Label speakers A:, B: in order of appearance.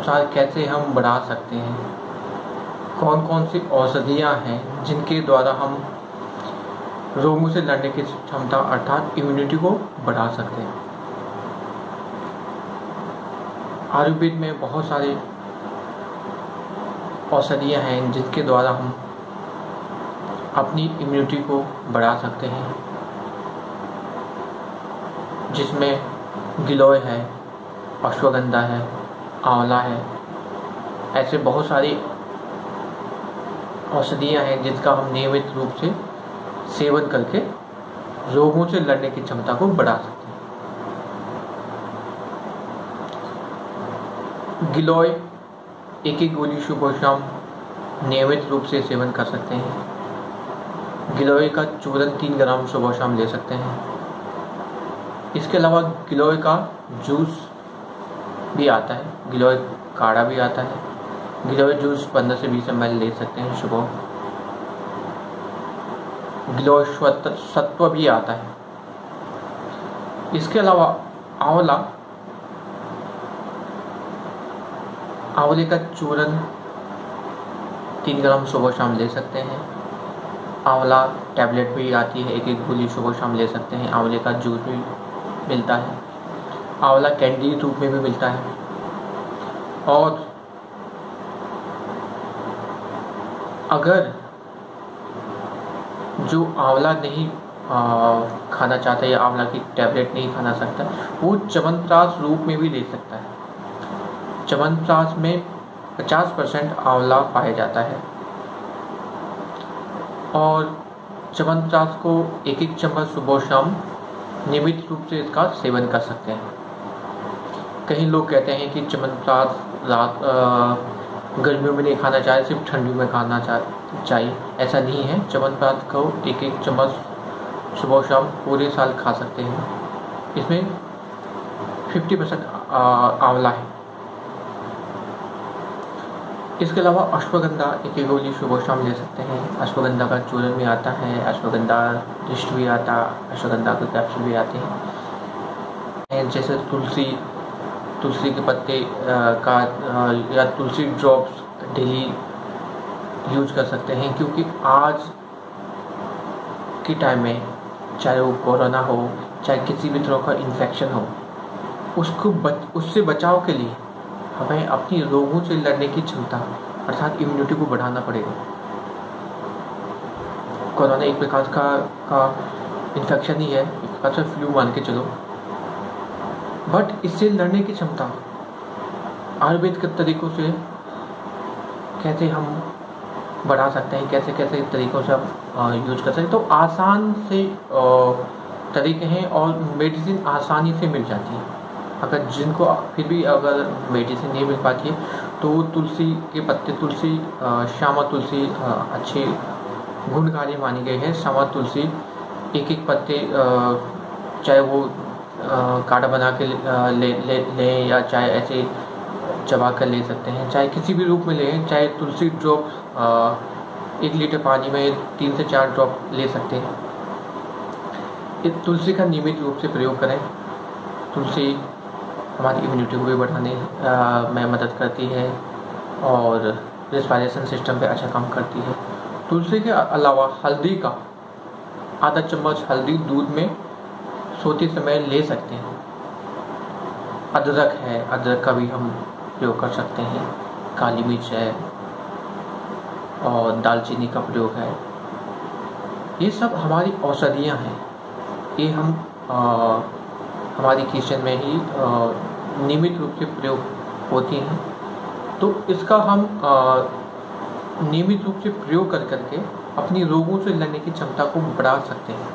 A: प्रसार कैसे हम बढ़ा सकते हैं, कौन कौन सी औषधियाँ हैं जिनके द्वारा हम रोगों से लड़ने की क्षमता अर्थात इम्यूनिटी को बढ़ा सकते हैं। आयुर्वेद में बहुत सारे औषधियाँ हैं जिनके द्वारा हम अपनी इम्यूनिटी को बढ़ा सकते हैं, जिसमें गिलोय है, अश्वगंधा है, आंवला है। ऐसे बहुत सारी औषधियाँ हैं जिनका हम नियमित रूप से सेवन करके रोगों से लड़ने की क्षमता को बढ़ा सकते हैं। गिलोय एक एक गोली सुबह शाम नियमित रूप से सेवन कर सकते हैं। गिलोय का चूरन 3 ग्राम सुबह शाम ले सकते हैं। इसके अलावा गिलोय का जूस भी आता है, गिलोय काढ़ा भी आता है। गिलोय जूस 15 से 20 ml ले सकते हैं सुबह। गिलोय सत्व भी आता है। इसके अलावा आंवले का चूरन 3 ग्राम सुबह शाम ले सकते हैं। आंवला टैबलेट भी आती है, एक एक गोली सुबह शाम ले सकते हैं। आंवले का जूस भी मिलता है। आंवला कैंडी रूप में भी मिलता है। और अगर जो आंवला नहीं खाना चाहता या आंवला की टैबलेट नहीं खाना सकता, वो च्यवनप्राश रूप में भी ले सकता है। च्यवनप्राश में 50% आंवला पाया जाता है और च्यवनप्राश को एक एक चम्मच सुबह शाम नियमित रूप से इसका सेवन कर सकते हैं। कई लोग कहते हैं कि च्यवनप्राश गर्मियों में नहीं खाना चाहिए, सिर्फ ठंडियों में खाना चाहिए। ऐसा नहीं है। च्यवनप्राश को एक एक चम्मच सुबह शाम पूरे साल खा सकते हैं। इसमें 50% आंवला है। इसके अलावा अश्वगंधा एक एक गोली सुबह शाम ले सकते हैं। अश्वगंधा का चूरन भी आता है, अश्वगंधा रिष्ट भी आता, अश्वगंधा के कैप्सूल भी आते हैं। जैसे तुलसी के पत्ते का या तुलसी ड्रॉप्स डेली यूज कर सकते हैं, क्योंकि आज के टाइम में चाहे वो कोरोना हो, चाहे किसी भी तरह का इन्फेक्शन हो, उससे बचाव के लिए हमें अपनी रोगों से लड़ने की क्षमता अर्थात इम्यूनिटी को बढ़ाना पड़ेगा। कोरोना एक प्रकार का इन्फेक्शन ही है, एक प्रकार से फ्लू मान के चलो, बट इससे लड़ने की क्षमता आयुर्वेद के तरीकों से कैसे हम बढ़ा सकते हैं, कैसे कैसे तरीकों से हम यूज कर सकते हैं। तो आसान से तरीके हैं और मेडिसिन आसानी से मिल जाती है। अगर जिनको फिर भी अगर मेडिसिन नहीं मिल पाती है तो तुलसी के पत्ते, श्यामा तुलसी अच्छे गुणकारी मानी गई है। श्यामा तुलसी एक एक पत्ते चाहे वो काढ़ा बना के ले या चाहे ऐसे चबा कर ले सकते हैं, चाहे किसी भी रूप में लें। चाहे तुलसी ड्रॉप 1 लीटर पानी में 3 से 4 ड्रॉप ले सकते हैं। इस तुलसी का नियमित रूप से प्रयोग करें। तुलसी हमारी इम्यूनिटी को भी बढ़ाने में मदद करती है और रेस्पिरेशन सिस्टम पे अच्छा काम करती है। तुलसी के अलावा हल्दी का आधा चम्मच हल्दी दूध में सोते समय ले सकते हैं। अदरक है, अदरक का भी हम प्रयोग कर सकते हैं। काली मिर्च है और दालचीनी का प्रयोग है। ये सब हमारी औषधियाँ हैं। ये हम हमारी किचन में ही नियमित रूप से प्रयोग होती हैं। तो इसका हम नियमित रूप से प्रयोग कर करके अपनी रोगों से लड़ने की क्षमता को बढ़ा सकते हैं।